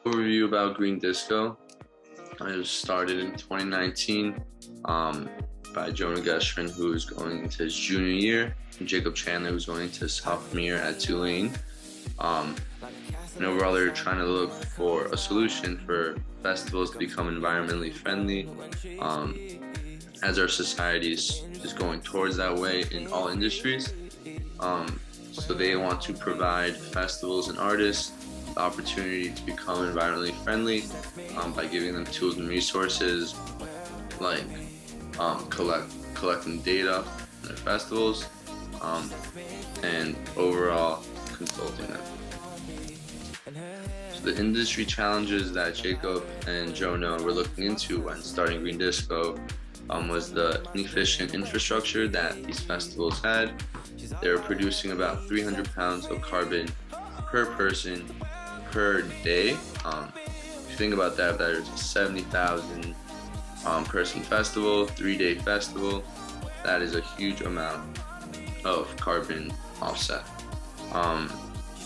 Overview about Green Disco. It was started in 2019 by Jonah Geshrin, who is going into his junior year, and Jacob Chandler, who's going into his sophomore year at Tulane. And overall, they're trying to look for a solution for festivals to become environmentally friendly, as our society is going towards that way in all industries. So they want to provide festivals and artists the opportunity to become environmentally friendly by giving them tools and resources like collecting data in their festivals and overall consulting them. So the industry challenges that Jacob and Jonah were looking into when starting Green Disco was the inefficient infrastructure that these festivals had. They were producing about 300 pounds of carbon per person per day. If you think about that, that is a 70,000 person festival, 3-day festival. That is a huge amount of carbon offset.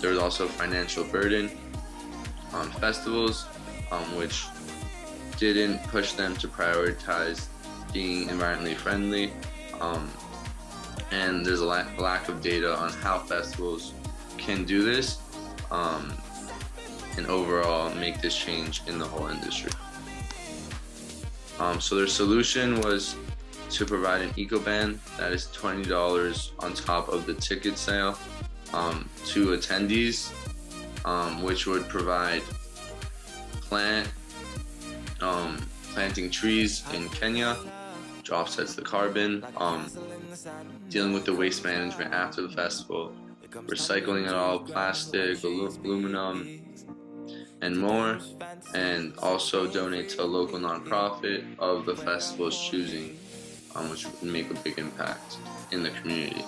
There was also a financial burden on festivals, which didn't push them to prioritize being environmentally friendly. And there's a lack of data on how festivals can do this and overall make this change in the whole industry. So their solution was to provide an eco-band that is $20 on top of the ticket sale to attendees, which would provide planting trees in Kenya, which offsets the carbon, dealing with the waste management after the festival, recycling it all, plastic, aluminum, and more, and also donate to a local nonprofit of the festival's choosing, which would make a big impact in the community.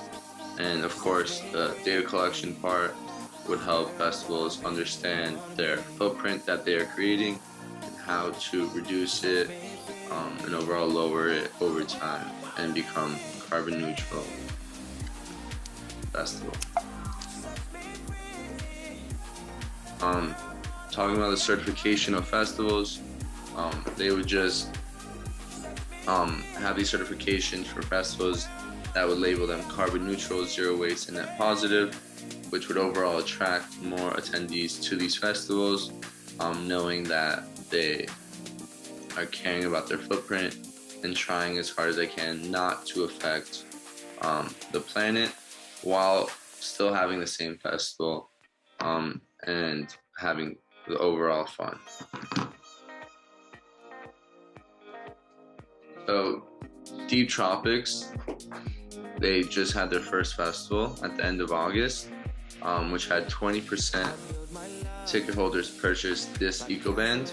And of course, the data collection part would help festivals understand their footprint that they are creating and how to reduce it and overall lower it over time and become carbon neutral festival. Talking about the certification of festivals, they would just have these certifications for festivals that would label them carbon neutral, zero waste, and net positive, which would overall attract more attendees to these festivals, knowing that they are caring about their footprint and trying as hard as they can not to affect the planet while still having the same festival and having the overall fun. So Deep Tropics, they just had their first festival at the end of August, which had 20% ticket holders purchase this eco-band,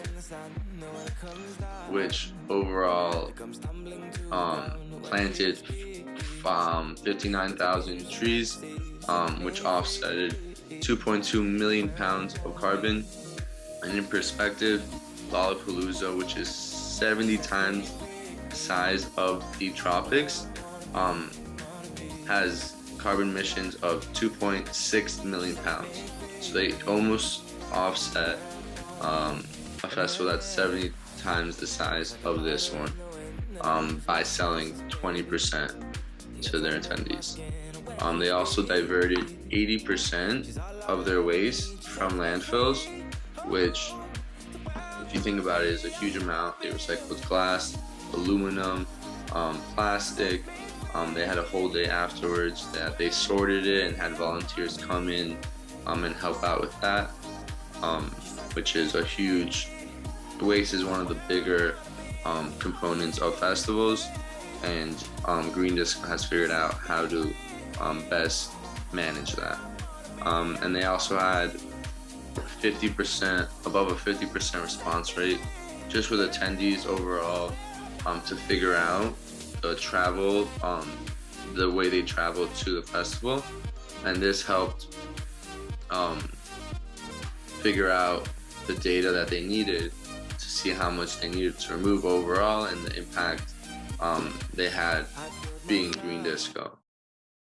which overall planted 59,000 trees, which offsetted 2.2 million pounds of carbon. And in perspective, Lollapalooza, which is 70 times the size of Deep Tropics, has carbon emissions of 2.6 million pounds. So they almost offset a festival that's 70 times the size of this one by selling 20% to their attendees. They also diverted 80% of their waste from landfills, which, if you think about it, is a huge amount. They recycled glass, aluminum, plastic. They had a whole day afterwards that they sorted it and had volunteers come in and help out with that, which is a huge. Waste is one of the bigger components of festivals, and Green Disco has figured out how to best manage that. And they also had 50%, above a 50% response rate just with attendees overall to figure out the travel, the way they traveled to the festival. And this helped figure out the data that they needed to see how much they needed to remove overall and the impact they had being Green Disco.